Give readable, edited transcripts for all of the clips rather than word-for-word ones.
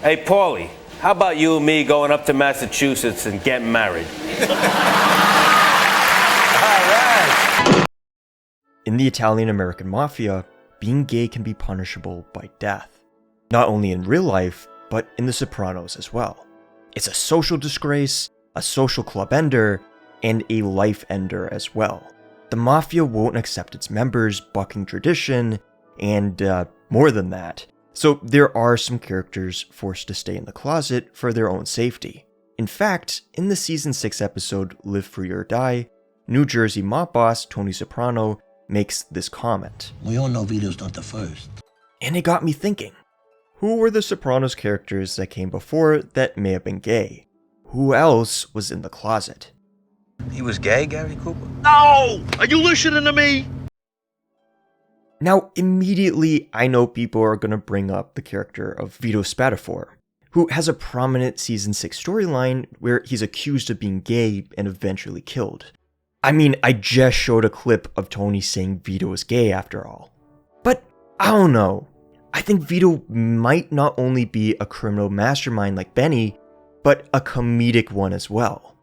Hey, Paulie, how about you and me going up to Massachusetts and getting married? In the Italian-American Mafia, being gay can be punishable by death. Not only in real life, but in The Sopranos as well. It's a social disgrace, a social club ender, and a life ender as well. The Mafia won't accept its members bucking tradition, and more than that. So there are some characters forced to stay in the closet for their own safety. In fact, in the season 6 episode Live Free or Die, New Jersey mob boss Tony Soprano makes this comment. We all know Vito's not the first. And it got me thinking. Who were the Sopranos characters that came before that may have been gay? Who else was in the closet? He was gay, Gary Cooper? No! Are you listening to me? Now, immediately, I know people are going to bring up the character of Vito Spatafore, who has a prominent season 6 storyline where he's accused of being gay and eventually killed. I mean, I just showed a clip of Tony saying Vito is gay after all. But I don't know. I think Vito might not only be a criminal mastermind like Benny, but a comedic one as well.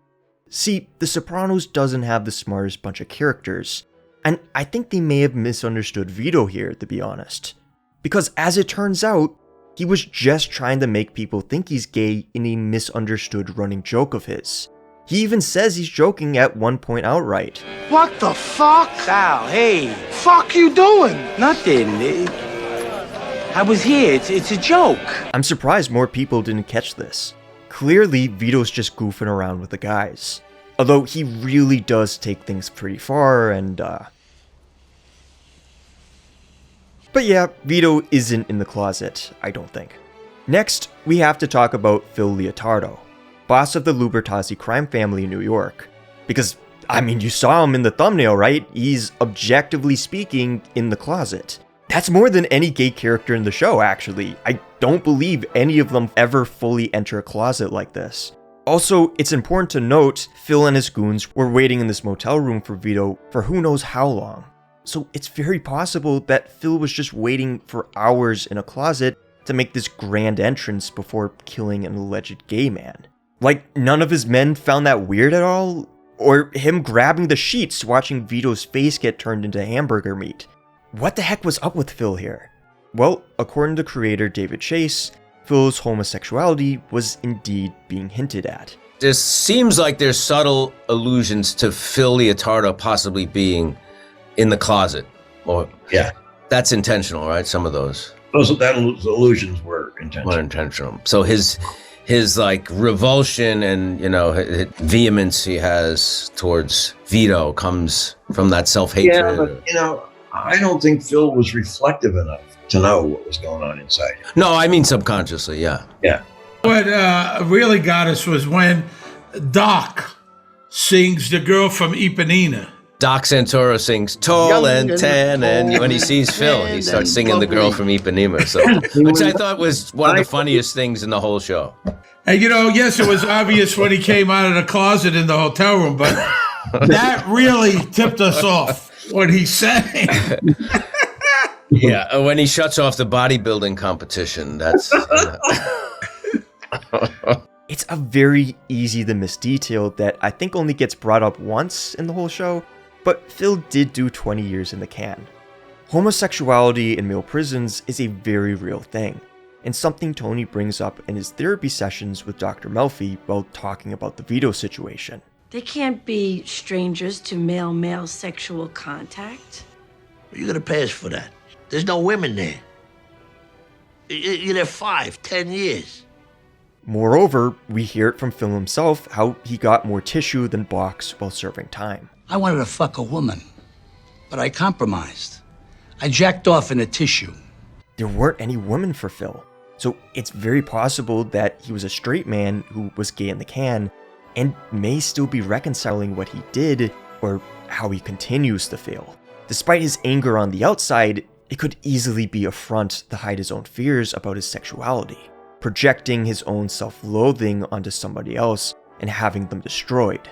See, The Sopranos doesn't have the smartest bunch of characters, and I think they may have misunderstood Vito here, to be honest. Because as it turns out, he was just trying to make people think he's gay in a misunderstood running joke of his. He even says he's joking at one point outright. What the fuck? Sal, hey. Fuck you doing? Nothing. I was here. It's a joke. I'm surprised more people didn't catch this. Clearly, Vito's just goofing around with the guys. Although he really does take things pretty far and, But yeah, Vito isn't in the closet, I don't think. Next, we have to talk about Phil Leotardo, boss of the Lubertazzi crime family in New York. Because, I mean, you saw him in the thumbnail, right? He's, objectively speaking, in the closet. That's more than any gay character in the show, actually. I don't believe any of them ever fully enter a closet like this. Also, it's important to note, Phil and his goons were waiting in this motel room for Vito for who knows how long. So it's very possible that Phil was just waiting for hours in a closet to make this grand entrance before killing an alleged gay man. Like, none of his men found that weird at all? Or him grabbing the sheets watching Vito's face get turned into hamburger meat? What the heck was up with Phil here? Well, according to creator David Chase, Phil's homosexuality was indeed being hinted at. There seems like there's subtle allusions to Phil Leotardo possibly being in the closet. Or Yeah. That's intentional, right? Some of those. Those illusions were intentional. Were intentional. So his like revulsion and, you know, vehemence he has towards Vito comes from that self-hatred. Yeah, but, you know, I don't think Phil was reflective enough to know what was going on inside him. No, I mean subconsciously, yeah. Yeah. What really got us was when Doc sings The Girl from Ipanema. Doc Santoro sings Tall and Tan, and when he sees Phil, he starts singing The Girl from Ipanema, so, which I thought was one of the funniest things in the whole show. And, you know, yes, it was obvious when he came out of the closet in the hotel room, but that really tipped us off when he sang. Yeah, when he shuts off the bodybuilding competition, that's... It's a very easy to miss detail that I think only gets brought up once in the whole show, but Phil did do 20 years in the can. Homosexuality in male prisons is a very real thing, and something Tony brings up in his therapy sessions with Dr. Melfi while talking about the Vito situation. They can't be strangers to male-male sexual contact. You got to pass for that. There's no women there. You're there 5, 10 years. Moreover, we hear it from Phil himself how he got more tissue than box while serving time. I wanted to fuck a woman, but I compromised. I jacked off in a tissue. There weren't any women for Phil, so it's very possible that he was a straight man who was gay in the can, and may still be reconciling what he did, or how he continues to feel. Despite his anger on the outside, it could easily be a front to hide his own fears about his sexuality, projecting his own self-loathing onto somebody else and having them destroyed.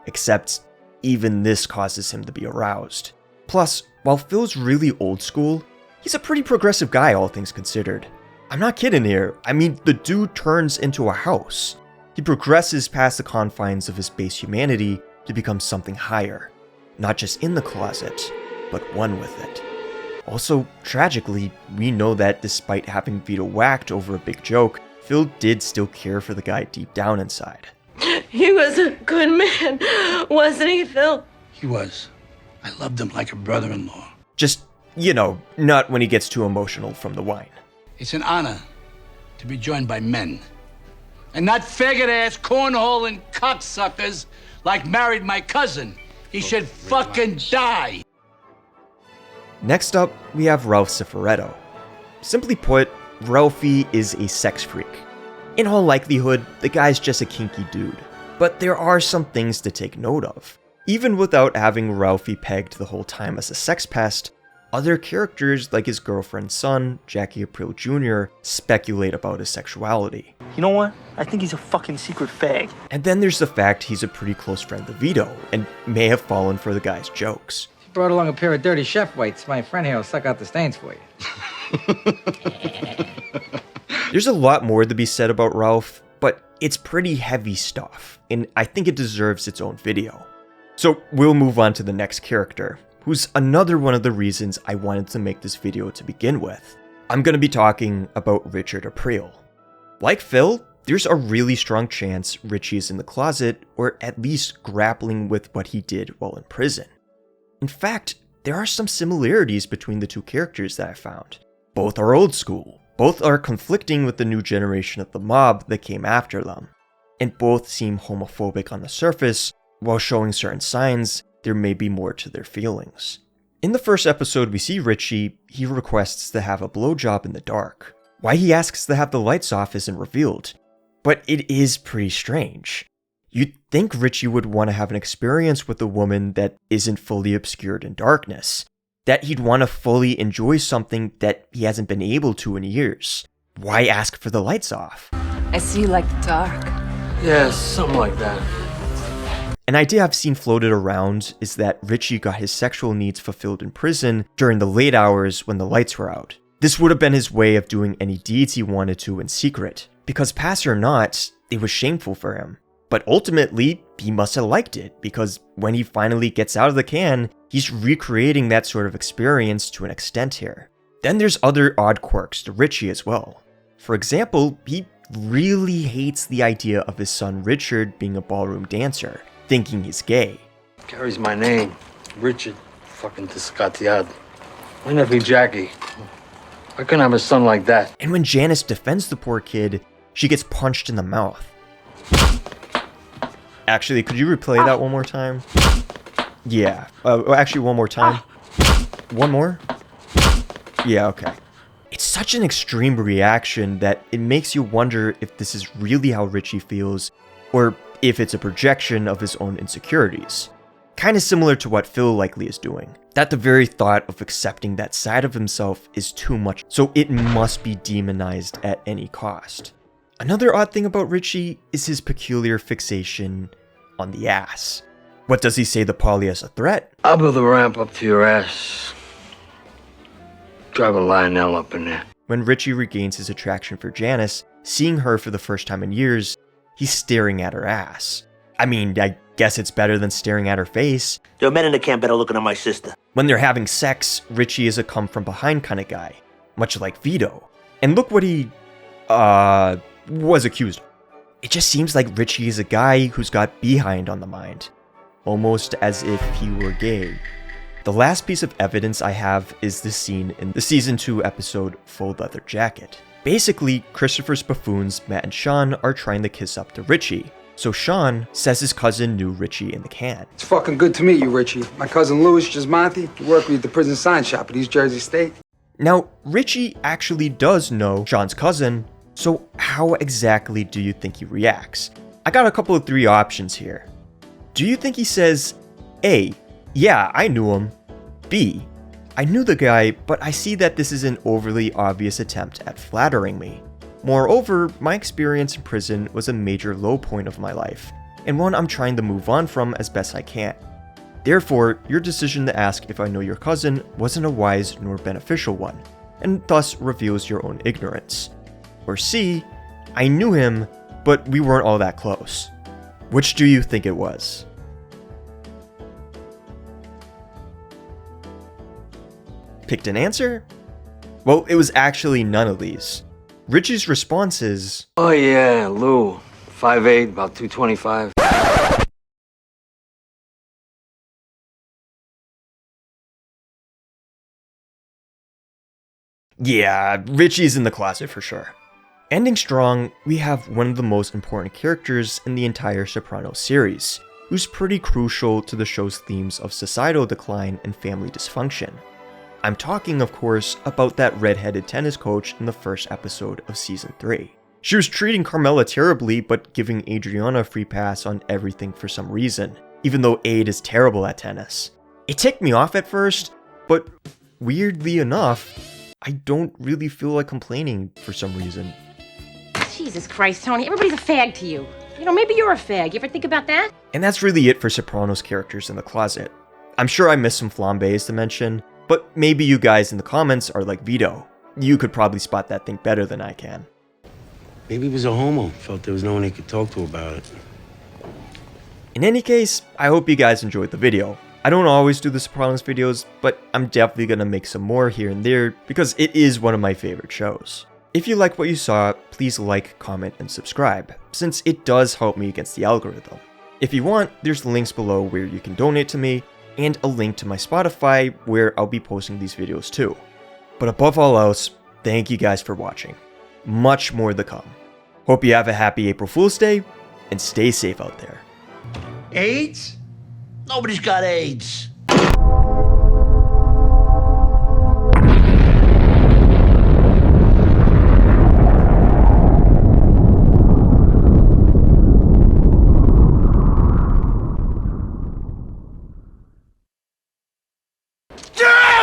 Except, even this causes him to be aroused. Plus, while Phil's really old school, he's a pretty progressive guy all things considered. I'm not kidding here. I mean, the dude turns into a house. He progresses past the confines of his base humanity to become something higher. Not just in the closet, but one with it. Also, tragically, we know that despite having Vito whacked over a big joke, Phil did still care for the guy deep down inside. He was a good man, wasn't he, Phil? He was. I loved him like a brother-in-law. Just, you know, not when he gets too emotional from the wine. It's an honor to be joined by men. And not faggot-ass, cornhole-and cocksuckers like married my cousin. He should fucking die. Next up, we have Ralph Cifaretto. Simply put, Ralphie is a sex freak. In all likelihood, the guy's just a kinky dude. But there are some things to take note of. Even without having Ralphie pegged the whole time as a sex pest, other characters like his girlfriend's son, Jackie Aprile Jr., speculate about his sexuality. You know what? I think he's a fucking secret fag. And then there's the fact he's a pretty close friend of Vito, and may have fallen for the guy's jokes. If you brought along a pair of dirty chef whites, my friend here will suck out the stains for you. There's a lot more to be said about Ralph, but it's pretty heavy stuff, and I think it deserves its own video. So we'll move on to the next character, who's another one of the reasons I wanted to make this video to begin with. I'm going to be talking about Richie Aprile. Like Phil, there's a really strong chance Richie is in the closet, or at least grappling with what he did while in prison. In fact, there are some similarities between the two characters that I found. Both are old school, both are conflicting with the new generation of the mob that came after them, and both seem homophobic on the surface, while showing certain signs there may be more to their feelings. In the first episode we see Richie, he requests to have a blowjob in the dark. Why he asks to have the lights off isn't revealed, but it is pretty strange. You'd think Richie would want to have an experience with a woman that isn't fully obscured in darkness, that he'd want to fully enjoy something that he hasn't been able to in years. Why ask for the lights off? I see you like the dark. Yeah, something like that. An idea I've seen floated around is that Richie got his sexual needs fulfilled in prison during the late hours when the lights were out. This would have been his way of doing any deeds he wanted to in secret, because pass or not, it was shameful for him. But ultimately, he must have liked it, because when he finally gets out of the can, he's recreating that sort of experience to an extent here. Then there's other odd quirks to Richie as well. For example, he really hates the idea of his son Richard being a ballroom dancer, thinking he's gay. Carries my name. Richard fucking Tiscatiad. My nephew Jackie. I couldn't have a son like that. And when Janice defends the poor kid, she gets punched in the mouth. Actually, could you replay that one more time? Yeah. Actually, one more time. One more? Yeah, okay. It's such an extreme reaction that it makes you wonder if this is really how Richie feels, or if it's a projection of his own insecurities. Kinda similar to what Phil likely is doing. That the very thought of accepting that side of himself is too much, so it must be demonized at any cost. Another odd thing about Richie is his peculiar fixation on the ass. What does he say to Paulie as a threat? I'll build a ramp up to your ass. Drive a Lionel up in there. When Richie regains his attraction for Janice, seeing her for the first time in years, he's staring at her ass. I mean, I guess it's better than staring at her face. There are men in the camp better looking at my sister. When they're having sex, Richie is a come from behind kind of guy, much like Vito. And look what he, was accused of. It just seems like Richie is a guy who's got behind on the mind. Almost as if he were gay. The last piece of evidence I have is this scene in the season 2 episode Full Leather Jacket. Basically, Christopher's buffoons, Matt and Sean, are trying to kiss up to Richie. So Sean says his cousin knew Richie in the can. It's fucking good to meet you, Richie. My cousin Louis Gismonti, he worked with me at the prison sign shop at East Jersey State. Now, Richie actually does know Sean's cousin, so how exactly do you think he reacts? I got a couple of 3 options here. Do you think he says, A, yeah, I knew him, B, I knew the guy, but I see that this is an overly obvious attempt at flattering me. Moreover, my experience in prison was a major low point of my life, and one I'm trying to move on from as best I can. Therefore, your decision to ask if I know your cousin wasn't a wise nor beneficial one, and thus reveals your own ignorance. Or C, I knew him, but we weren't all that close? Which do you think it was? Picked an answer? Well, it was actually none of these. Richie's response is, Oh yeah, Lou. 5'8", about 225. yeah, Richie's in the closet for sure. Ending strong, we have one of the most important characters in the entire Sopranos series, who's pretty crucial to the show's themes of societal decline and family dysfunction. I'm talking, of course, about that red-headed tennis coach in the first episode of Season 3. She was treating Carmela terribly, but giving Adriana a free pass on everything for some reason, even though Aid is terrible at tennis. It ticked me off at first, but weirdly enough, I don't really feel like complaining for some reason. Jesus Christ, Tony, everybody's a fag to you. You know, maybe you're a fag. You ever think about that? And that's really it for Sopranos characters in the closet. I'm sure I missed some flambés to mention, but maybe you guys in the comments are like Vito. You could probably spot that thing better than I can. Maybe he was a homo, felt there was no one he could talk to about it. In any case, I hope you guys enjoyed the video. I don't always do the Sopranos videos, but I'm definitely gonna make some more here and there because it is one of my favorite shows. If you liked what you saw, please like, comment, and subscribe, since it does help me against the algorithm. If you want, there's links below where you can donate to me, and a link to my Spotify where I'll be posting these videos too. But above all else, thank you guys for watching. Much more to come. Hope you have a happy April Fool's Day, and stay safe out there. AIDS? Nobody's got AIDS.